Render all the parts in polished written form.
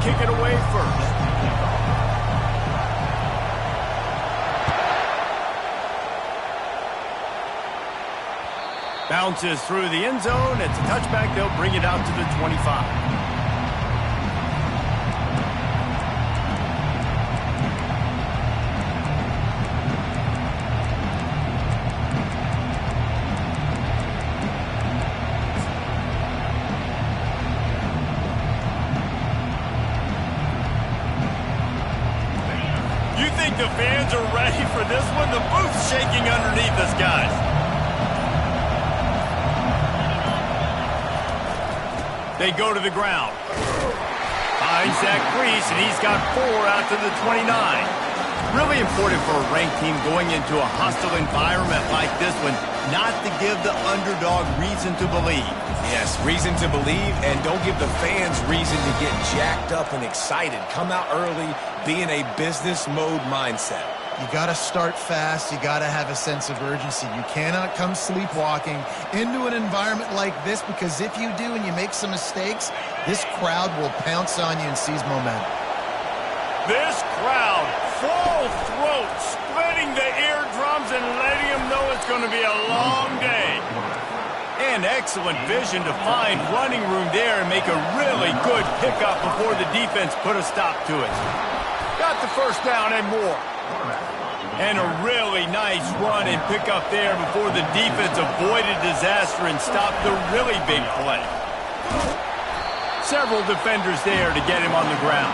kick it away first. Bounces through the end zone. It's a touchback. They'll bring it out to the 25. You think the fans are ready for this one? The booth's shaking underneath us, guys. They go to the ground. Finds that crease, and he's got 4 out to the 29. Really important for a ranked team going into a hostile environment like this one, not to give the underdog reason to believe. Yes, reason to believe, and don't give the fans reason to get jacked up and excited. Come out early, be in a business mode mindset. You got to start fast. You got to have a sense of urgency. You cannot come sleepwalking into an environment like this, because if you do and you make some mistakes, this crowd will pounce on you and seize momentum. This crowd, full throat, splitting the eardrums and letting them know it's going to be a long day. And excellent vision to find running room there and make a really good pickup before the defense put a stop to it. Got the first down and more. And a really nice run and pickup there before the defense avoided disaster and stopped the really big play. Several defenders there to get him on the ground.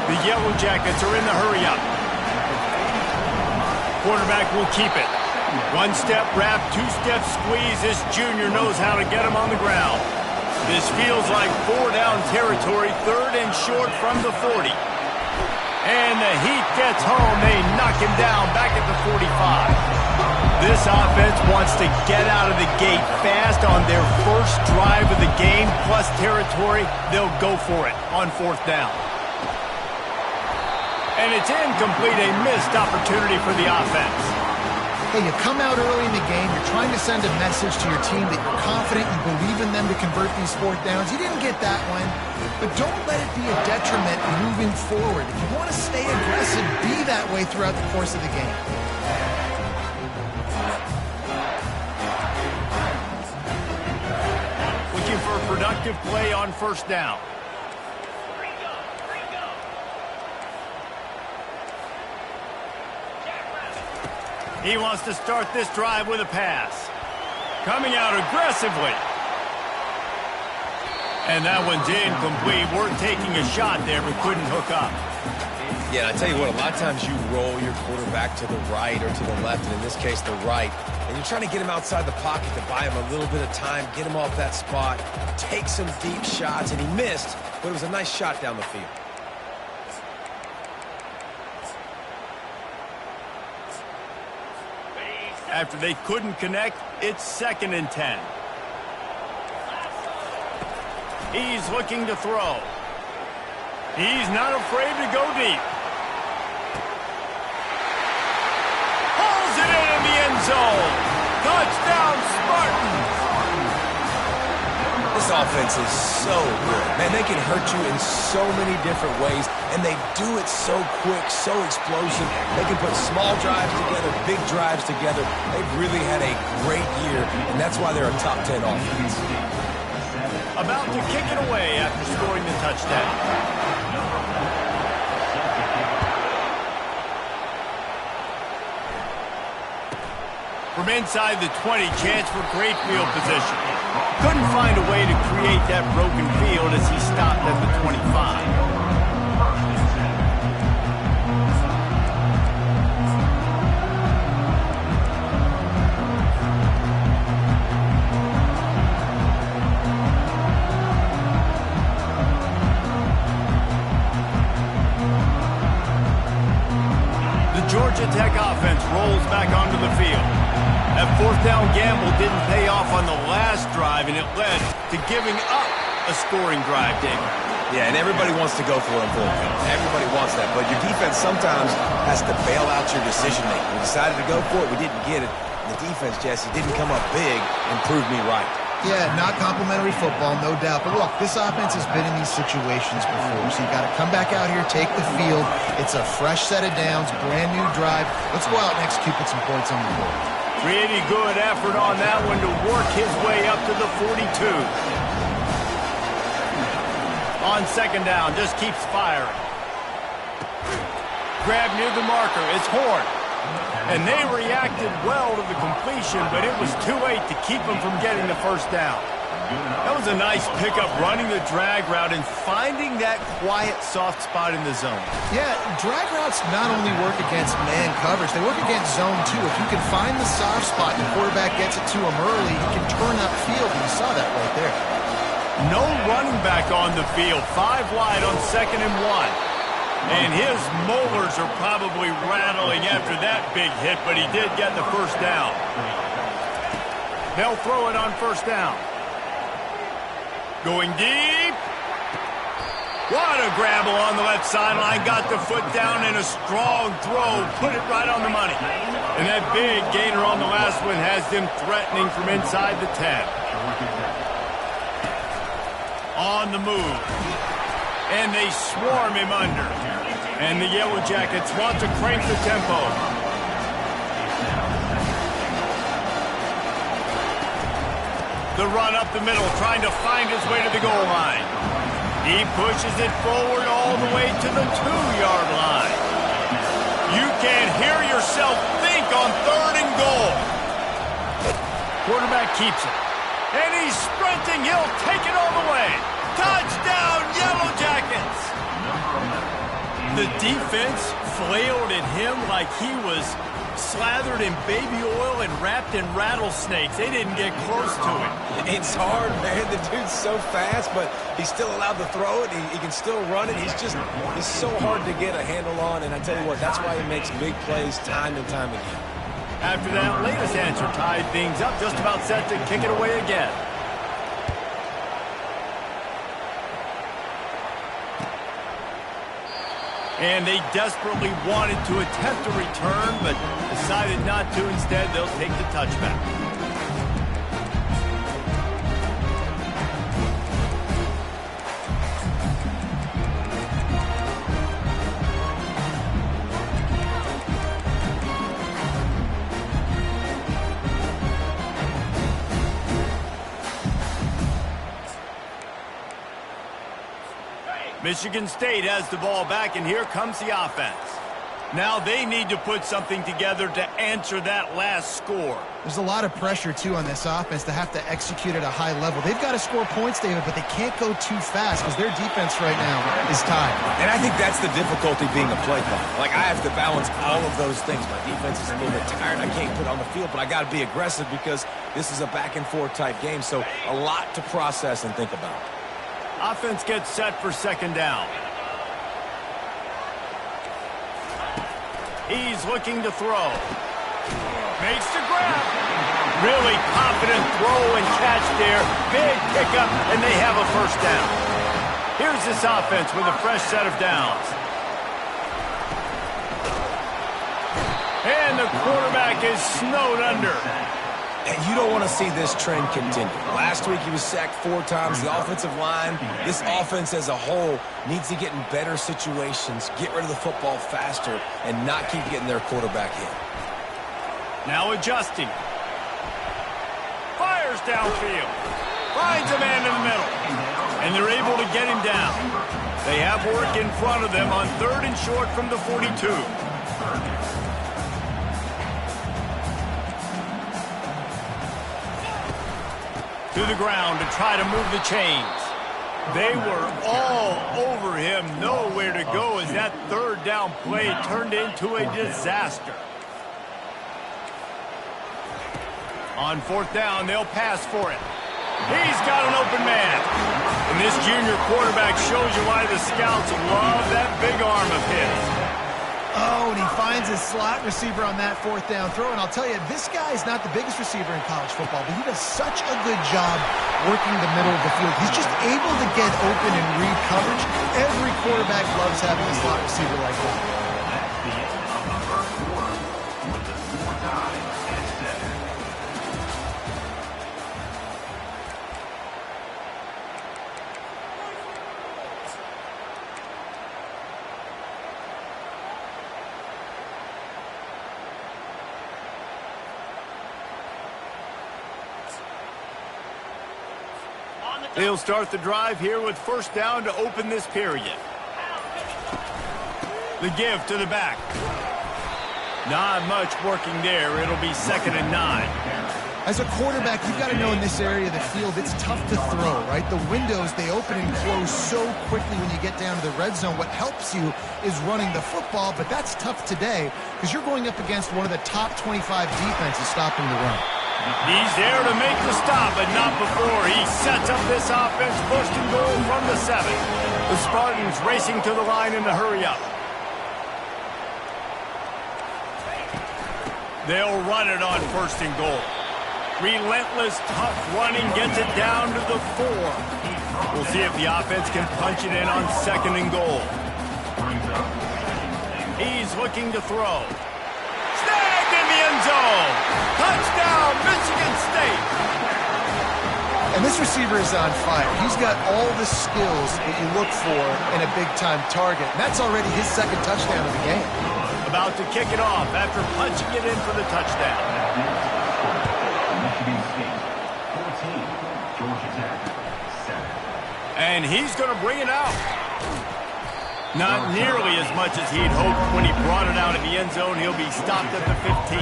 The Yellow Jackets are in the hurry-up. Quarterback will keep it. One-step wrap, two-step squeeze. This junior knows how to get him on the ground. This feels like 4-down territory, 3rd and short from the 40. And the Heat gets home. They knock him down back at the 45. This offense wants to get out of the gate fast on their first drive of the game, plus territory. They'll go for it on 4th down. And it's incomplete, a missed opportunity for the offense. Hey, you come out early in the game, you're trying to send a message to your team that you're confident, you believe in them to convert these 4th downs. You didn't get that one, but don't let it be a detriment moving forward. If you want to stay aggressive, be that way throughout the course of the game. Looking for a productive play on 1st down. He wants to start this drive with a pass. Coming out aggressively. And that one's incomplete. Worth taking a shot there, but couldn't hook up. Yeah, I tell you what, a lot of times you roll your quarterback to the right or to the left, and in this case, the right. And you're trying to get him outside the pocket to buy him a little bit of time, get him off that spot, take some deep shots, and he missed, but it was a nice shot down the field. After they couldn't connect, it's 2nd and 10. He's looking to throw. He's not afraid to go deep. Pulls it in the end zone. Touchdown, Spartans. This offense is so good. Man, they can hurt you in so many different ways, and they do it so quick, so explosive. They can put small drives together, big drives together. They've really had a great year, and that's why they're a top 10 offense. About to kick it away after scoring the touchdown. From inside the 20, chance for great field position. Couldn't find a way to create that broken field as he stopped at the 25. Georgia Tech offense rolls back onto the field. That 4th down gamble didn't pay off on the last drive, and it led to giving up a scoring drive, David. Yeah, and everybody wants to go for it on 4th down. Everybody wants that, but your defense sometimes has to bail out your decision-making. We decided to go for it, we didn't get it. And the defense, Jesse, didn't come up big and prove me right. Yeah, not complimentary football, no doubt. But look, this offense has been in these situations before, so you got to come back out here, take the field. It's a fresh set of downs, brand new drive. Let's go out and execute, put some points on the board. Pretty good effort on that one to work his way up to the 42. On second down, just keeps firing. Grab near the marker, it's Horn. And they reacted well to the completion, but it was too late to keep them from getting the first down. That was a nice pickup, running the drag route and finding that quiet, soft spot in the zone. Yeah, drag routes not only work against man coverage, they work against zone too. If you can find the soft spot and the quarterback gets it to him early, he can turn upfield, and you saw that right there. No running back on the field, 5 wide on 2nd and 1. And his molars are probably rattling after that big hit, but he did get the first down. They'll throw it on first down. Going deep. What a grabble on the left sideline. Got the foot down and a strong throw. Put it right on the money. And that big gainer on the last one has them threatening from inside the 10. On the move. And they swarm him under. And the Yellow Jackets want to crank the tempo. The run up the middle, trying to find his way to the goal line. He pushes it forward all the way to the 2-yard line. You can hear yourself think on 3rd and goal. Quarterback keeps it. And he's sprinting. He'll take it all the way. Touchdown, Yellow Jackets! The defense flailed at him like he was slathered in baby oil and wrapped in rattlesnakes. They didn't get close to him. It's hard, man. The dude's so fast, but he's still allowed to throw it. He can still run it. He's so hard to get a handle on, and I tell you what, that's why he makes big plays time and time again. After that latest answer tied things up, just about set to kick it away again. And they desperately wanted to attempt a return, but decided not to. Instead, they'll take the touchback. Michigan State has the ball back, and here comes the offense. Now they need to put something together to answer that last score. There's a lot of pressure, too, on this offense to have to execute at a high level. They've got to score points, David, but they can't go too fast because their defense right now is tied. And I think that's the difficulty being a play caller. Like, I have to balance all of those things. My defense is a little bit tired. I can't put it on the field, but I got to be aggressive because this is a back-and-forth type game, so a lot to process and think about. Offense gets set for 2nd down. He's looking to throw. Makes the grab. Really confident throw and catch there. Big pickup, and they have a first down. Here's this offense with a fresh set of downs. And the quarterback is snowed under. And you don't want to see this trend continue. Last week he was sacked 4 times. The offensive line, this offense as a whole, needs to get in better situations, get rid of the football faster, and not keep getting their quarterback hit. Now adjusting. Fires downfield. Finds a man in the middle. And they're able to get him down. They have work in front of them on 3rd and short from the 42. To the ground to try to move the chains. They were all over him, nowhere to go as that 3rd down play turned into a disaster. On 4th down, they'll pass for it. He's got an open man. And this junior quarterback shows you why the scouts love that big arm of his. Oh, and he finds his slot receiver on that 4th down throw. And I'll tell you, this guy is not the biggest receiver in college football, but he does such a good job working the middle of the field. He's just able to get open and read coverage. Every quarterback loves having a slot receiver like that. They'll start the drive here with first down to open this period. The give to the back. Not much working there. It'll be 2nd and 9. As a quarterback, you've got to know in this area of the field, it's tough to throw, right? The windows, they open and close so quickly when you get down to the red zone. What helps you is running the football, but that's tough today because you're going up against one of the top 25 defenses stopping the run. He's there to make the stop, but not before. He sets up this offense, 1st and goal from the 7. The Spartans racing to the line in the hurry up. They'll run it on 1st and goal. Relentless, tough running gets it down to the 4. We'll see if the offense can punch it in on 2nd and goal. He's looking to throw. Snagged in the end zone. Touchdown, Michigan State. And this receiver is on fire. He's got all the skills that you look for in a big-time target. And that's already his 2nd touchdown of the game. About to kick it off after punching it in for the touchdown. And he's going to bring it out. Not nearly as much as he'd hoped when he brought it out of the end zone. He'll be stopped at the 15.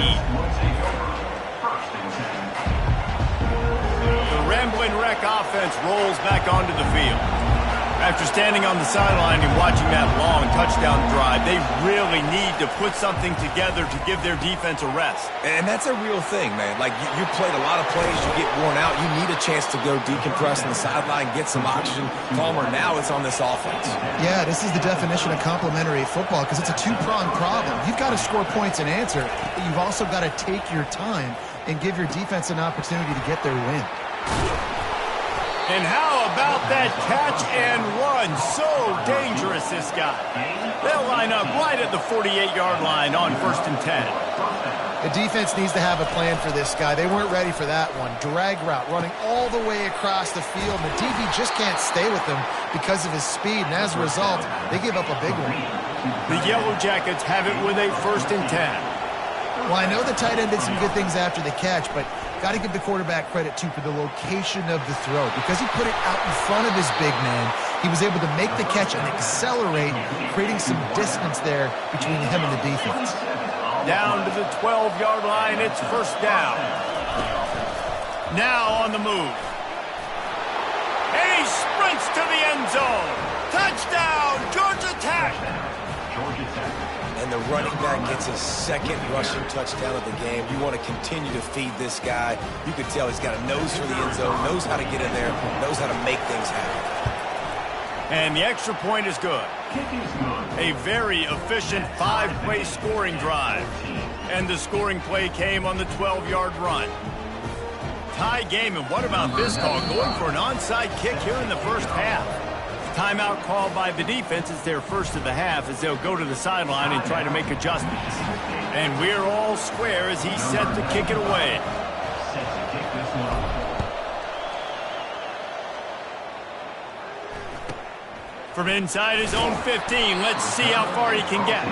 The Ramblin' Wreck offense rolls back onto the field. After standing on the sideline and watching that long touchdown drive, they really need to put something together to give their defense a rest. And that's a real thing, man. Like, you played a lot of plays, you get worn out, you need a chance to go decompress on the sideline, get some oxygen. Calmer. Now it's on this offense. Yeah, this is the definition of complementary football because it's a two-pronged problem. You've got to score points and answer, but you've also got to take your time and give your defense an opportunity to get their win. And how about that catch and run? So dangerous, this guy. They'll line up right at the 48-yard line on 1st and 10. The defense needs to have a plan for this guy. They weren't ready for that one. Drag route, running all the way across the field. And the DB just can't stay with him because of his speed. And as a result, they give up a big one. The Yellow Jackets have it with a 1st and 10. Well, I know the tight end did some good things after the catch, but got to give the quarterback credit, too, for the location of the throw. Because he put it out in front of his big man, he was able to make the catch and accelerate, creating some distance there between him and the defense. Down to the 12-yard line, it's 1st down. Now on the move. And he sprints to the end zone. Touchdown, Georgia Tech. And the running back gets his 2nd rushing touchdown of the game. You want to continue to feed this guy. You can tell he's got a nose for the end zone, knows how to get in there, knows how to make things happen. And the extra point is good. A very efficient 5-play scoring drive. And the scoring play came on the 12-yard run. Tie game, and what about this call? Going for an onside kick here in the 1st half. Timeout called by the defense. It's their 1st of the half as they'll go to the sideline and try to make adjustments. And we're all square as he's set to kick it away. From inside his own 15, let's see how far he can get.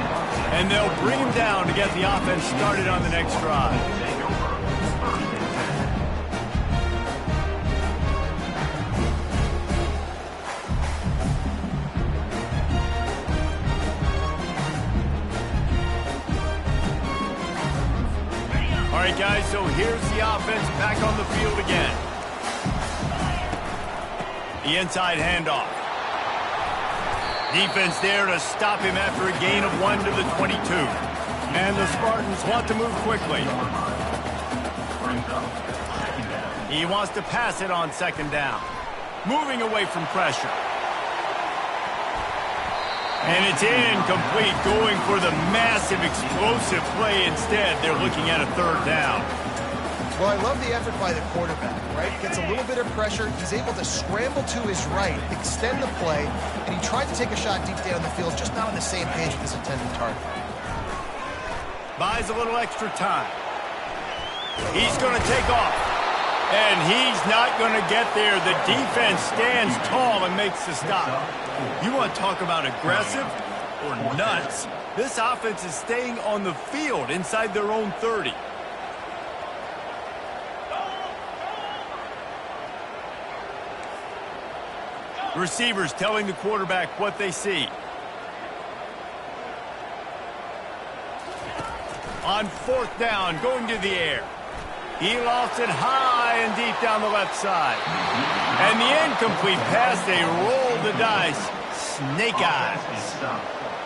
And they'll bring him down to get the offense started on the next drive. All right, guys, so here's the offense back on the field again. The inside handoff. Defense there to stop him after a gain of 1 to the 22. And the Spartans want to move quickly. He wants to pass it on 2nd down. Moving away from pressure. And it's incomplete, going for the massive, explosive play instead. They're looking at a 3rd down. Well, I love the effort by the quarterback, right? Gets a little bit of pressure. He's able to scramble to his right, extend the play, and he tried to take a shot deep down the field, just not on the same page with his intended target. Buys a little extra time. He's going to take off. And he's not going to get there. The defense stands tall and makes the stop. You want to talk about aggressive or nuts? This offense is staying on the field inside their own 30. Receivers telling the quarterback what they see. On 4th down, going to the air. He lofts it high and deep down the left side. And the incomplete pass, they roll the dice. Snake eyes.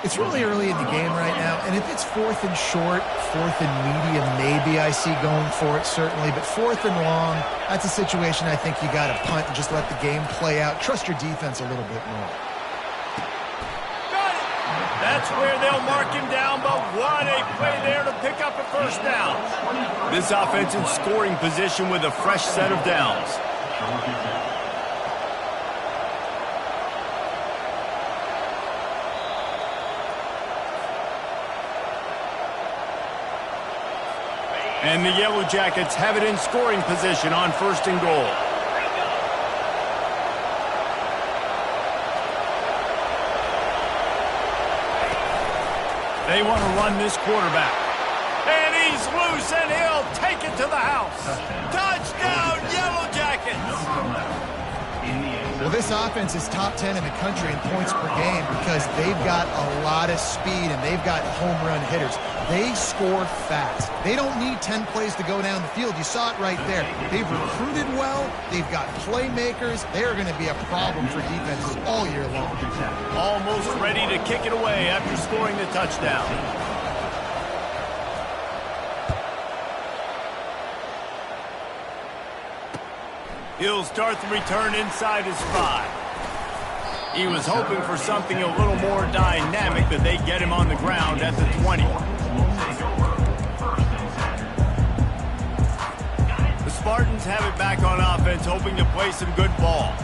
It's really early in the game right now, and if it's 4th and short, 4th and medium, maybe I see going for it, certainly. But 4th and long, that's a situation I think you got to punt and just let the game play out. Trust your defense a little bit more. That's where they'll mark him down, but what a play there to pick up a 1st down. This offense in scoring position with a fresh set of downs. And the Yellow Jackets have it in scoring position on 1st and goal. They want to run this quarterback. And he's loose, and he'll take it to the house. Touchdown, Yellow Jackets! Well, this offense is top 10 in the country in points per game because they've got a lot of speed and they've got home run hitters. They score fast. They don't need 10 plays to go down the field. You saw it right there. They've recruited well. They've got playmakers. They are going to be a problem for defenses all year long. Almost ready to kick it away after scoring the touchdown. He'll start the return inside his 5. He was hoping for something a little more dynamic, but they get him on the ground at the 20. The Spartans have it back on offense, hoping to play some good ball.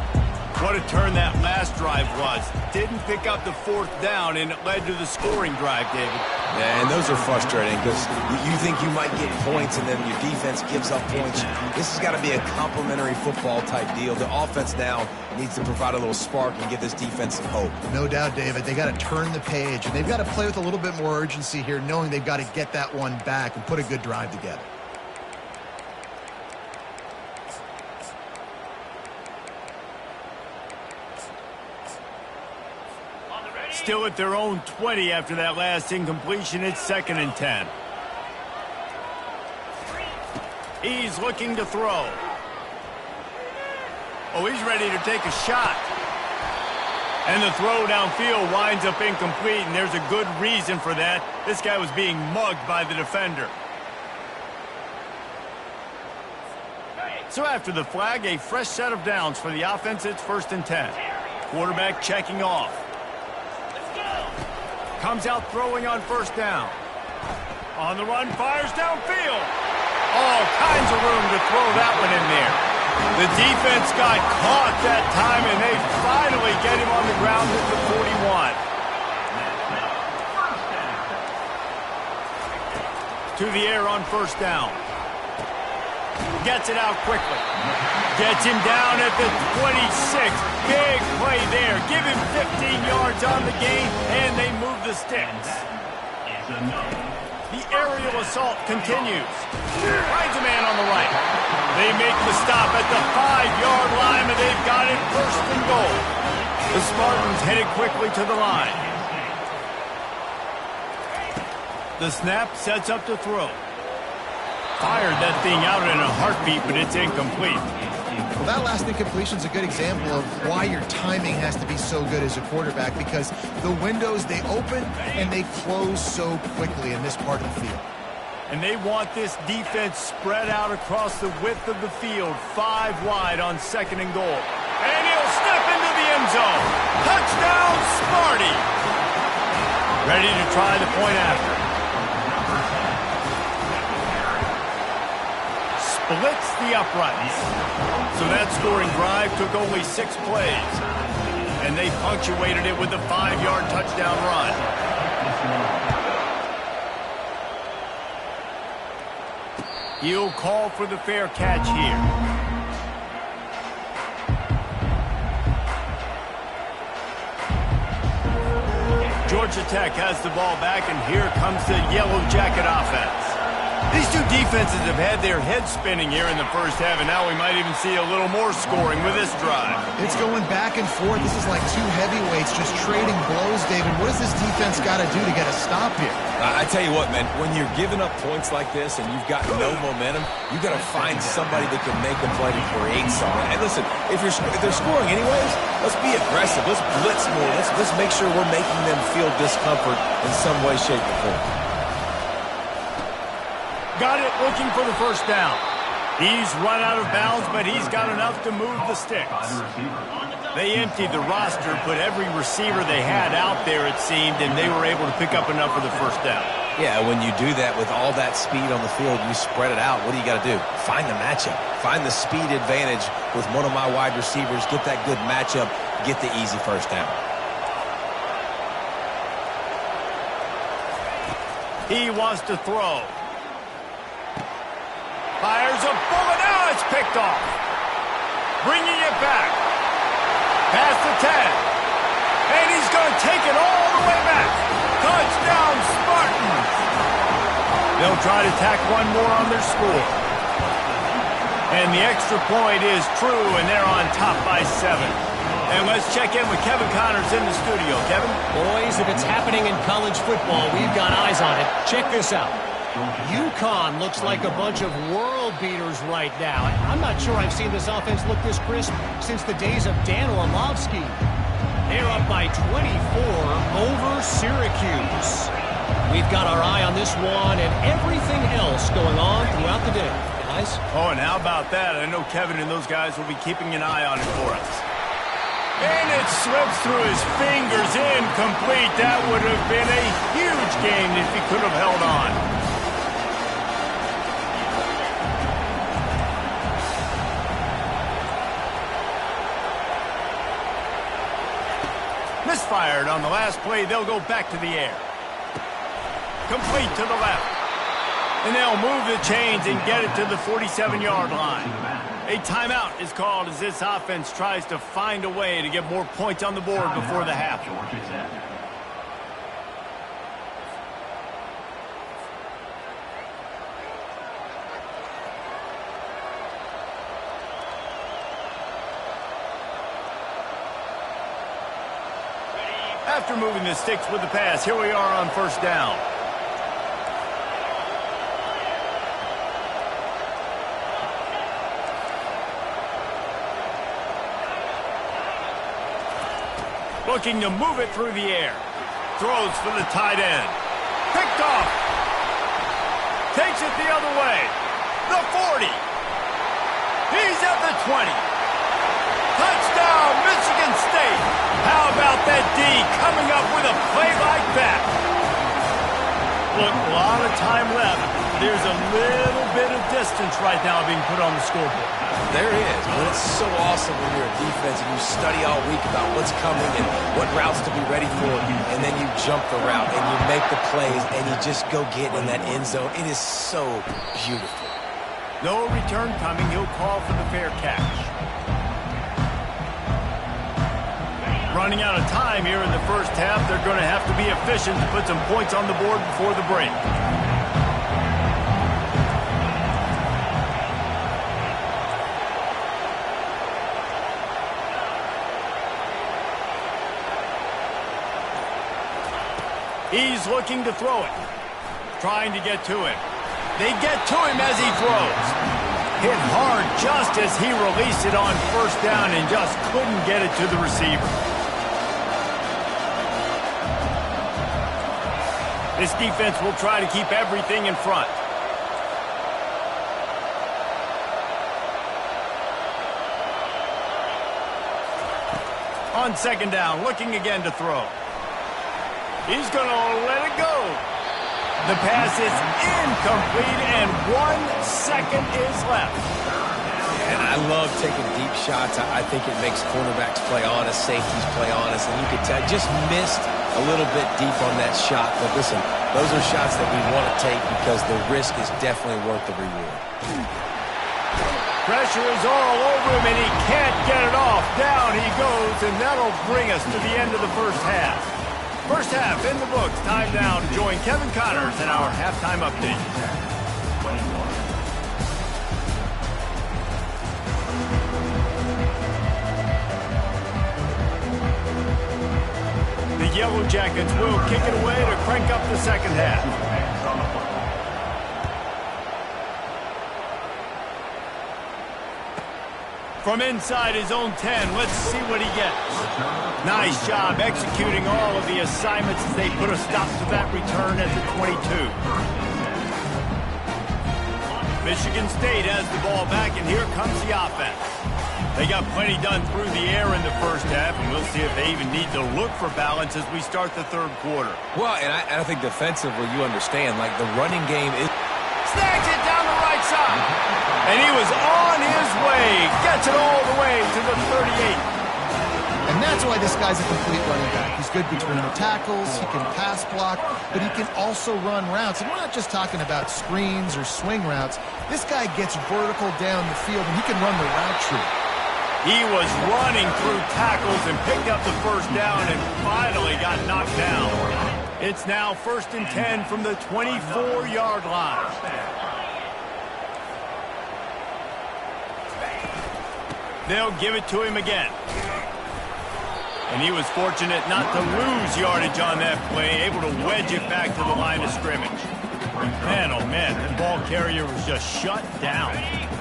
What a turn that last drive was. Didn't pick up the 4th down, and it led to the scoring drive, David. Yeah, and those are frustrating because you think you might get points and then your defense gives up points. This has got to be a complementary football type deal. The offense now needs to provide a little spark and give this defense some hope. No doubt, David. They got to turn the page, and they've got to play with a little bit more urgency here, knowing they've got to get that one back and put a good drive together. Still at their own 20 after that last incompletion. It's 2nd and 10. He's looking to throw. Oh, he's ready to take a shot. And the throw downfield winds up incomplete, and there's a good reason for that. This guy was being mugged by the defender. So after the flag, a fresh set of downs for the offense. It's 1st and 10. Quarterback checking off. Comes out throwing on 1st down. On the run, fires downfield. All kinds of room to throw that one in there. The defense got caught that time, and they finally get him on the ground at the 41. To the air on 1st down. Gets it out quickly. Gets him down at the 26. Big play there. Give him 15 yards on the gain, and they move the sticks. The aerial assault continues. Finds a man on the right. They make the stop at the 5-yard line, and they've got it 1st and goal. The Spartans headed quickly to the line. The snap sets up to throw. Fired that thing out in a heartbeat, but it's incomplete. Well, that last incompletion is a good example of why your timing has to be so good as a quarterback, because the windows, they open and they close so quickly in this part of the field. And they want this defense spread out across the width of the field, 5 wide on 2nd and goal. And he'll step into the end zone. Touchdown, Sparty! Ready to try the point after. Splits the uprights. So that scoring drive took only 6 plays. And they punctuated it with a 5-yard touchdown run. He'll call for the fair catch here. Georgia Tech has the ball back, and here comes the Yellow Jacket offense. These two defenses have had their heads spinning here in the first half, and now we might even see a little more scoring with this drive. It's going back and forth. This is like two heavyweights just trading blows, David. What does this defense got to do to get a stop here? I tell you what, man, when you're giving up points like this and you've got no momentum, you got to find somebody that can make a play to create something. And listen, if they're scoring anyways, let's be aggressive. Let's blitz more. Let's make sure we're making them feel discomfort in some way, shape, or form. Got it, looking for the first down. He's run out of bounds, but he's got enough to move the sticks. They emptied the roster, put every receiver they had out there, it seemed, and they were able to pick up enough for the first down. Yeah, when you do that with all that speed on the field, you spread it out. What do you got to do? Find the matchup. Find the speed advantage with one of my wide receivers. Get that good matchup. Get the easy first down. He wants to throw. Fires a bullet. Now it's picked off. Bringing it back. Past the 10. And he's going to take it all the way back. Touchdown, Spartans. They'll try to tack one more on their score. And the extra point is true, and they're on top by 7. And let's check in with Kevin Connors in the studio. Kevin? Boys, if it's happening in college football, we've got eyes on it. Check this out. UConn looks like a bunch of world beaters right now. I'm not sure I've seen this offense look this crisp since the days of Dan Orlovsky. They're up by 24 over Syracuse. We've got our eye on this one and everything else going on throughout the day. Guys? Oh, and how about that? I know Kevin and those guys will be keeping an eye on it for us. And it slips through his fingers, incomplete. That would have been a huge gain if he could have held on. Misfired on the last play. They'll go back to the air. Complete to the left. And they'll move the chains and get it to the 47-yard line. A timeout is called as this offense tries to find a way to get more points on the board before the half. After moving the sticks with the pass, here we are on first down. Looking to move it through the air. Throws for the tight end. Picked off. Takes it the other way. The 40. He's at the 20. Touchdown, Michigan State. How about that D coming up with a play like that? Look, a lot of time left. There's a little bit of distance right now being put on the scoreboard. There is, but it's so awesome when you're a defense and you study all week about what's coming and what routes to be ready for, and then you jump the route and you make the plays and you just go get in that end zone. It is so beautiful. No return coming. He'll call for the fair catch. Running out of time here in the first half. They're going to have to be efficient to put some points on the board before the break. He's looking to throw it. Trying to get to him. They get to him as he throws. Hit hard just as he released it on first down and just couldn't get it to the receiver. This defense will try to keep everything in front. On second down, looking again to throw. He's going to let it go. The pass is incomplete, and 1 second is left. And I love taking deep shots. I think it makes cornerbacks play honest, safeties play honest, and you could tell just missed a little bit deep on that shot. But listen, those are shots that we want to take because the risk is definitely worth the reward. Pressure is all over him, and he can't get it off. Down he goes, and that'll bring us to the end of the first half. First half in the books. Time now to join Kevin Connors in our halftime update. Jackets will kick it away to crank up the second half. From inside his own 10, let's see what he gets. Nice job executing all of the assignments as they put a stop to that return at the 22. Michigan State has the ball back, and here comes the offense. They got plenty done through the air in the first half, and we'll see if they even need to look for balance as we start the third quarter. Well, and I think defensively, you understand, like the running game is... Snags it down the right side. And he was on his way. Gets it all the way to the 38. And that's why this guy's a complete running back. He's good between the tackles, he can pass block, but he can also run routes. And we're not just talking about screens or swing routes. This guy gets vertical down the field, and he can run the route tree. He was running through tackles and picked up the first down and finally got knocked down. It's now 1st and 10 from the 24-yard line. They'll give it to him again. And he was fortunate not to lose yardage on that play, able to wedge it back to the line of scrimmage. Man, oh man, that ball carrier was just shut down.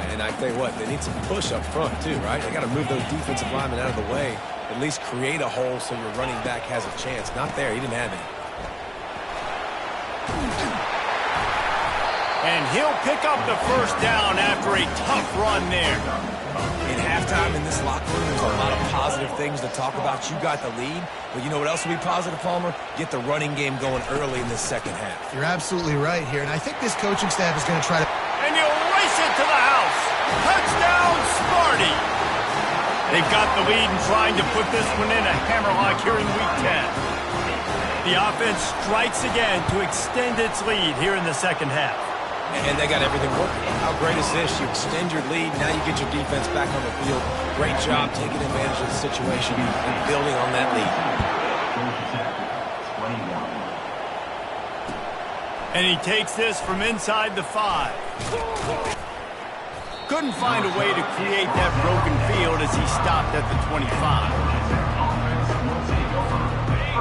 And I tell you what, they need some push up front too, right? They got to move those defensive linemen out of the way, at least create a hole so your running back has a chance. Not there, he didn't have it. And he'll pick up the first down after a tough run there. In halftime in this locker room, there's a lot of positive things to talk about. You got the lead, but you know what else will be positive, Palmer? Get the running game going early in this second half. You're absolutely right here, and I think this coaching staff is going to try to... And he'll race it to the house. Touchdown, Sparty. They've got the lead and trying to put this one in a hammerlock here in Week 10. The offense strikes again to extend its lead here in the second half. And they got everything working. How great is this? You extend your lead, now you get your defense back on the field. Great job taking advantage of the situation and building on that lead. And he takes this from inside the 5. Couldn't find a way to create that broken field as he stopped at the 25.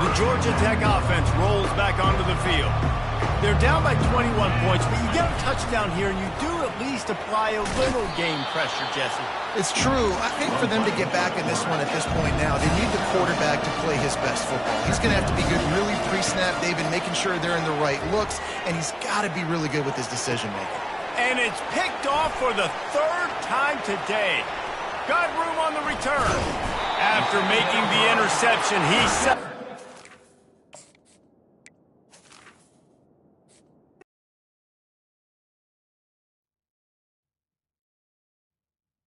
The Georgia Tech offense rolls back onto the field. They're down by 21 points, but you get a touchdown here, and you do at least apply a little game pressure, Jesse. It's true. I think for them to get back in this one at this point now, they need the quarterback to play his best football. He's going to have to be good really pre-snap, David, making sure they're in the right looks, and he's got to be really good with his decision-making. And it's picked off for the 3rd time today. Got room on the return. After making the interception, he set...